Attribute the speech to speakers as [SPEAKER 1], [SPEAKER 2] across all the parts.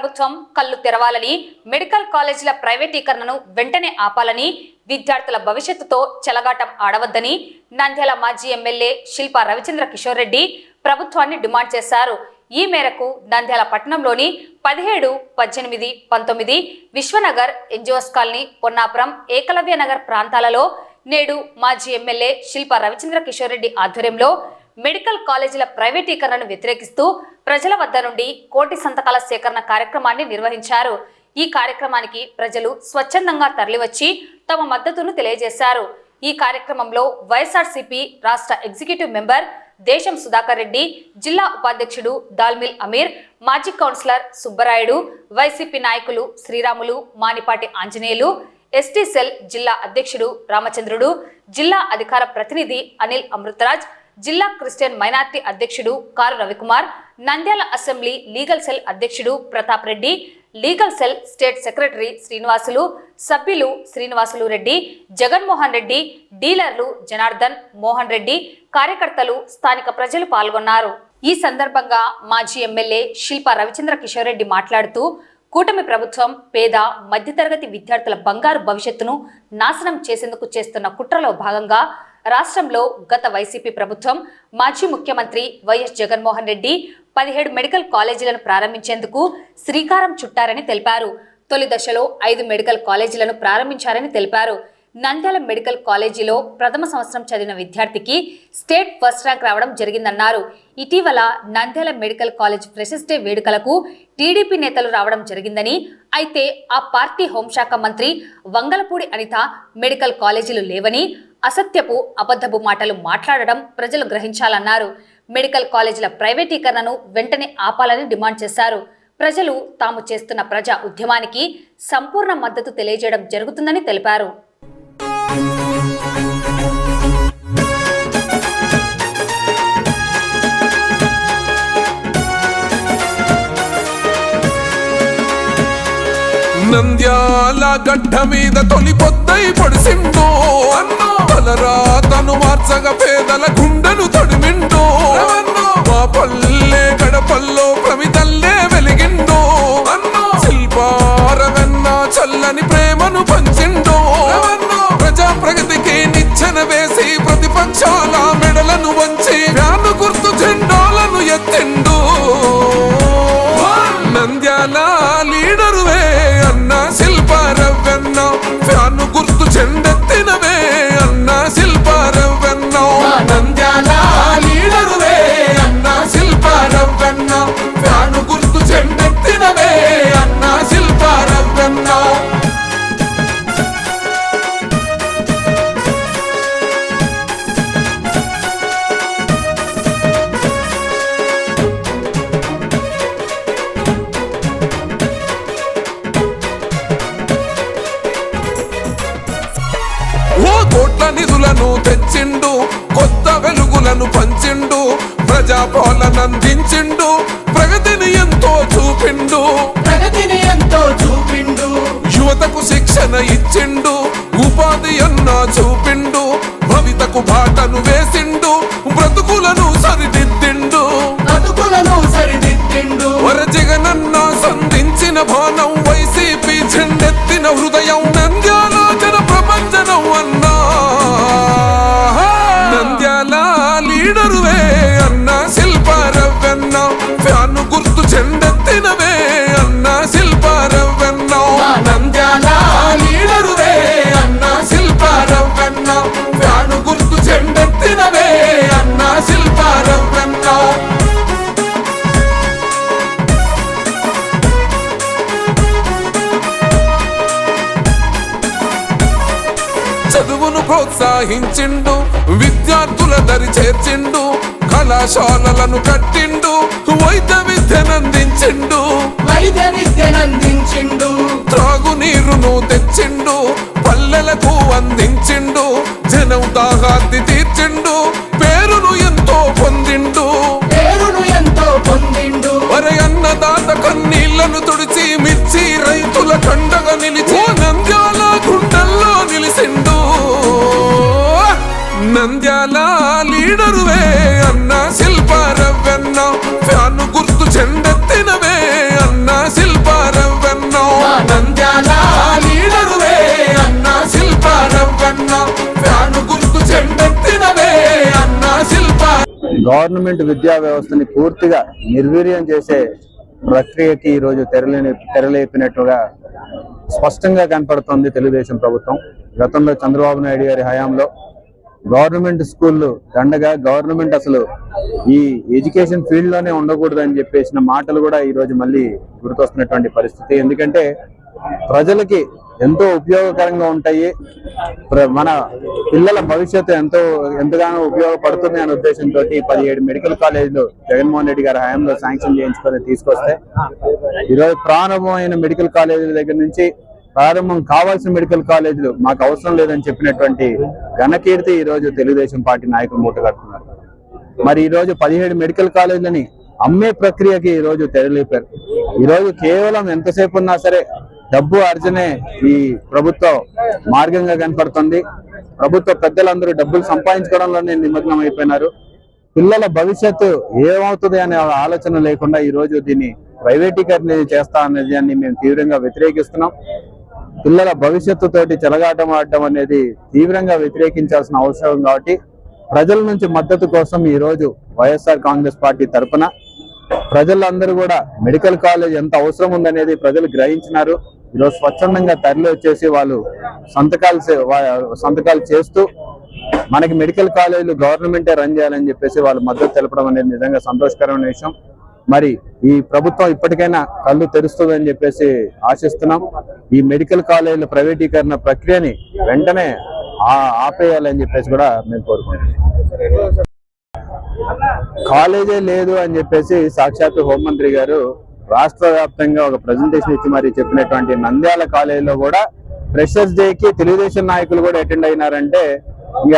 [SPEAKER 1] ప్రభుత్వం కళ్ళు తెరవాలని, మెడికల్ కాలేజీల ప్రైవేటీకరణను వెంటనే ఆపాలని, విద్యార్థుల భవిష్యత్తుతో చెలగాటం ఆడవద్దని నంద్యాల మాజీ ఎమ్మెల్యే శిల్పా రవిచంద్ర కిషోర్ రెడ్డి ప్రభుత్వాన్ని డిమాండ్ చేశారు. ఈ మేరకు నంద్యాల పట్టణంలోని 17, 18, 19 విశ్వనగర్, ఎన్జిఓస్ కాలనీ, పొన్నాపురం, ఏకలవ్య నగర్ ప్రాంతాలలో నేడు మాజీ ఎమ్మెల్యే శిల్పా రవిచంద్ర కిషోర్ రెడ్డి ఆధ్వర్యంలో మెడికల్ కాలేజీల ప్రైవేటీకరణను వ్యతిరేకిస్తూ ప్రజల వద్ద నుండి కోటి సంతకాల సేకరణ కార్యక్రమాన్ని నిర్వహించారు. ఈ కార్యక్రమానికి ప్రజలు స్వచ్ఛందంగా తరలివచ్చి తమ మద్దతును తెలియజేశారు. ఈ కార్యక్రమంలో వైఎస్ఆర్సీపీ రాష్ట్ర ఎగ్జిక్యూటివ్ మెంబర్ దేశం సుధాకర్ రెడ్డి, జిల్లా ఉపాధ్యక్షుడు దాల్మిల్ అమీర్, మాజీ కౌన్సిలర్ సుబ్బరాయుడు, వైసీపీ నాయకులు శ్రీరాములు, మానిపాటి ఆంజనేయులు, ఎస్టీ సెల్ జిల్లా అధ్యక్షుడు రామచంద్రుడు, జిల్లా అధికార ప్రతినిధి అనిల్ అమృతరాజ్, జిల్లా క్రిస్టియన్ మైనార్టీ అధ్యక్షుడు కారు Ravikumar, Nandyal assembly legal cell అధ్యక్షుడు Pratap Reddy, legal cell state secretary Srinivasulu, సభ్యులు శ్రీనివాసులు రెడ్డి, జగన్మోహన్ రెడ్డి, డీలర్లు జనార్దన్, మోహన్ రెడ్డి, కార్యకర్తలు, స్థానిక ప్రజలు పాల్గొన్నారు. ఈ సందర్భంగా మాజీ ఎమ్మెల్యే శిల్పా రవిచంద్ర కిషోర్ రెడ్డి మాట్లాడుతూ కూటమి ప్రభుత్వం పేద, మధ్యతరగతి విద్యార్థుల బంగారు భవిష్యత్తును నాశనం చేసేందుకు చేస్తున్న కుట్రలో భాగంగా రాష్ట్రంలో గత వైసీపీ ప్రభుత్వం మాజీ ముఖ్యమంత్రి వైఎస్ జగన్మోహన్ రెడ్డి 17 మెడికల్ కాలేజీలను ప్రారంభించేందుకు శ్రీకారం చుట్టారని తెలిపారు. తొలి దశలో 5 మెడికల్ కాలేజీలను ప్రారంభించారని తెలిపారు. నంద్యాల మెడికల్ కాలేజీలో ప్రథమ సంవత్సరం చదివిన విద్యార్థికి స్టేట్ ఫస్ట్ ర్యాంక్ రావడం జరిగిందన్నారు. ఇటీవల Nandyal medical college freshers day వేడుకలకు టీడీపీ నేతలు రావడం జరిగిందని, అయితే ఆ పార్టీ హోంశాఖ మంత్రి వంగలపూడి అనిత మెడికల్ కాలేజీలు లేవని, అసత్యపు అబద్ధపు మాటలు మాట్లాడడం ప్రజలు గ్రహించాలన్నారు. మెడికల్ కాలేజీల ప్రైవేటీకరణను వెంటనే ఆపాలని డిమాండ్ చేశారు. ప్రజలు తాము చేస్తున్న ప్రజా ఉద్యమానికి సంపూర్ణ మద్దతు తెలియజేయడం జరుగుతుందని తెలిపారు.
[SPEAKER 2] నంద్యాల గడ్డ మీద తొలి పొద్దై పొడిసిండో, తలరా తను మార్చగా పేదల గుండెను తొడిమిండో, మా పల్లె గడపల్లో ప్రమిదల్లే వెలిగిండో, శిల్పారవెన్న చల్లని ప్రేమను పంచిండో, ప్రజా ప్రగతికి నిచ్చెన వేసి ప్రతిపక్షాల మెడలను వంచి వ్యాను గుర్తు జెండాలను ఎత్తిండు. నంద్యాల లీడరువే అన్నా శిల్పా రవ్వెన్న, ఫ్యాను గుర్తు చెండెత్తినవే అన్నా శిల్పా రవ్వెన్న. నంద్యాల లీడరువే అన్నా శిల్పా రవ్వెన్న, ఫ్యాను గుర్తు చెండెత్తినవే అన్నా శిల్పా రవ్వెన్న. కోట్ల నిధులను తెచ్చిండు, కొత్త వెలుగులను పంచిండు, ప్రజాపాలనందించిండు, ప్రగతిని ఎంతో చూపిండు, యువతకు శిక్షణ ఇచ్చిండు, ఉపాధి అన్నా చూపిండు, భవితకు బాటను వేసిండు, బ్రతుకులను సరిదిద్దిండు. వర జగనన్న సంధించిన బాణం, వైసీపీ చెండెత్తిన హృదయం, నంద్యాల జన ప్రపంచనం అన్నా. నంద్యాల లీడరువే అన్నా శిల్పా రవ్వెన్న, ఫ్యాను గుర్తు చెండెత్తినవే అన్నా శిల్పా రవ్వెన్న. నంద్యాల లీడరువే అన్నా శిల్పా రవ్వెన్న, ఫ్యాను గుర్తు చెండెత్తినవే అన్నా శిల్పా రవ్వెన్న. చదువును ప్రోత్సహించిండు, విద్యార్థుల దరి చేర్చిండు, కళాశాలలను కట్టిండు, వైద్య విద్యనందించిండు, త్రాగునీరును తెచ్చిండు, పల్లెలకు అందించిండు, జనం దాహార్తి తీర్చిండు, పేరును ఎంతో పొందిండు. వరి అన్నదాత కన్నీళ్లను తుడిచి మిర్చి రైతుల కండగా నిలిచి నంద్యాల గుండెల్లో నిలిసిండు. నంద్యాల లీడరువే అన్నా శిల్పా రవ్వెన్న, ఫ్యాను గుర్తు చెండెత్తినవే అన్నా శిల్పా
[SPEAKER 3] గవర్నమెంట్ విద్యా వ్యవస్థని పూర్తిగా నిర్వీర్యం చేసే ప్రక్రియకి ఈరోజు తెరలేపినట్టుగా స్పష్టంగా కనపడుతోంది తెలుగుదేశం ప్రభుత్వం. గతంలో చంద్రబాబు నాయుడు గారి హయాంలో గవర్నమెంట్ స్కూళ్ళు దండగా, గవర్నమెంట్ అసలు ఈ ఎడ్యుకేషన్ ఫీల్డ్ లోనే ఉండకూడదని చెప్పేసిన మాటలు కూడా ఈ రోజు మళ్ళీ గుర్తొస్తున్నటువంటి పరిస్థితి. ఎందుకంటే ప్రజలకి ఎంతో ఉపయోగకరంగా ఉంటాయి, మన పిల్లల భవిష్యత్తు ఎంతగానో ఉపయోగపడుతుంది అనే ఉద్దేశంతో 17 మెడికల్ కాలేజీలు జగన్మోహన్ రెడ్డి గారి హయాంలో శాంక్షన్ చేయించుకొని తీసుకొస్తే ఈరోజు ప్రారంభమైన మెడికల్ కాలేజీల దగ్గర నుంచి ప్రారంభం కావాల్సిన మెడికల్ కాలేజీలు మాకు అవసరం లేదని చెప్పినటువంటి ఘనకీర్తి ఈ రోజు తెలుగుదేశం పార్టీ నాయకులు మూటగట్టుకున్నారు. మరి ఈ రోజు 17 మెడికల్ కాలేజీలని అమ్మే ప్రక్రియకి ఈ రోజు తెరలేపారు. ఈ రోజు కేవలం ఎంతసేపు ఉన్నా సరే డబ్బు అర్జనే ఈ ప్రభుత్వ మార్గంగా కనపడుతుంది. ప్రభుత్వ పెద్దలందరూ డబ్బులు సంపాదించుకోవడంలోనే నిమగ్నం అయిపోయినారు. పిల్లల భవిష్యత్తు ఏమవుతుంది అనే ఆలోచన లేకుండా ఈ రోజు దీన్ని ప్రైవేటీకరణ చేస్తా అనే దాన్ని మేము తీవ్రంగా వ్యతిరేకిస్తున్నాం. పిల్లల భవిష్యత్తుతోటి చెలగాటం ఆడటం అనేది తీవ్రంగా వ్యతిరేకించాల్సిన అవసరం కాబట్టి ప్రజల నుంచి మద్దతు కోసం ఈ రోజు వైఎస్ఆర్ కాంగ్రెస్ పార్టీ తరఫున ప్రజలందరూ కూడా మెడికల్ కాలేజ్ ఎంత అవసరం ఉందనేది ప్రజలు గ్రహించినారు. ఈరోజు స్వచ్ఛందంగా తరలి వచ్చేసి వాళ్ళు సంతకాలు చేస్తూ మనకి మెడికల్ కాలేజీలు గవర్నమెంటే రన్ చేయాలని చెప్పేసి వాళ్ళు మద్దతు తెలపడం అనేది నిజంగా సంతోషకరమైన విషయం. మరి ఈ ప్రభుత్వం ఇప్పటికైనా కళ్ళు తెరుస్తుందని చెప్పేసి ఆశిస్తున్నాం. ఈ మెడికల్ కాలేజీల ప్రైవేటీకరణ ప్రక్రియని వెంటనే ఆపేయాలని చెప్పేసి కూడా మేము కోరుకుంటున్నాం. కాలేజే లేదు అని చెప్పేసి సాక్షాత్తు హోంమంత్రి గారు రాష్ట్ర వ్యాప్తంగా ఒక ప్రజెంటేషన్ ఇచ్చి మరి చెప్పినటువంటి నంద్యాల కాలేజీలో కూడా ఫ్రెషర్స్ డేకి తెలుగుదేశం నాయకులు కూడా అటెండ్ అయినారంటే ఇక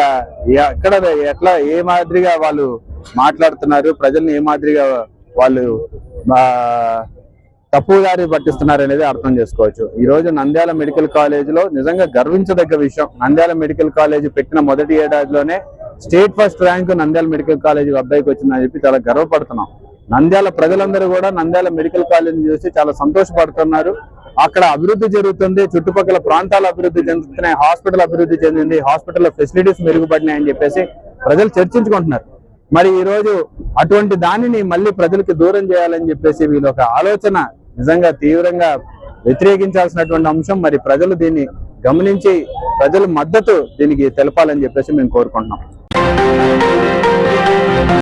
[SPEAKER 3] ఎట్లా ఏ మాదిరిగా వాళ్ళు మాట్లాడుతున్నారు, ప్రజల్ని ఏ మాదిరిగా వాళ్ళు తప్పుదారి పట్టిస్తున్నారు అనేది అర్థం చేసుకోవచ్చు. ఈ రోజు నంద్యాల మెడికల్ కాలేజీలో నిజంగా గర్వించదగ్గ విషయం, నంద్యాల మెడికల్ కాలేజీ పెట్టిన మొదటి ఏడాదిలోనే state first rank Nandyal medical college అబ్బాయికి వచ్చిందని చెప్పి చాలా గర్వపడుతున్నాం. నంద్యాల ప్రజలందరూ కూడా నంద్యాల మెడికల్ కాలేజీని చూసి చాలా సంతోషపడుతున్నారు. అక్కడ అభివృద్ధి జరుగుతుంది, చుట్టుపక్కల ప్రాంతాల అభివృద్ధి చెందుతున్నాయి, హాస్పిటల్ అభివృద్ధి చెందింది, హాస్పిటల్ ఫెసిలిటీస్ మెరుగుపడినాయి అని చెప్పేసి ప్రజలు చర్చించుకుంటున్నారు. మరి ఈ రోజు అటువంటి దానిని మళ్ళీ ప్రజలకు దూరం చేయాలని చెప్పేసి వీళ్ళ ఒక ఆలోచన నిజంగా తీవ్రంగా వ్యతిరేకించాల్సినటువంటి అంశం. మరి ప్రజలు దీన్ని గమనించి ప్రజల మద్దతు దీనికి తెలపాలని చెప్పేసి మేము కోరుకుంటున్నాం.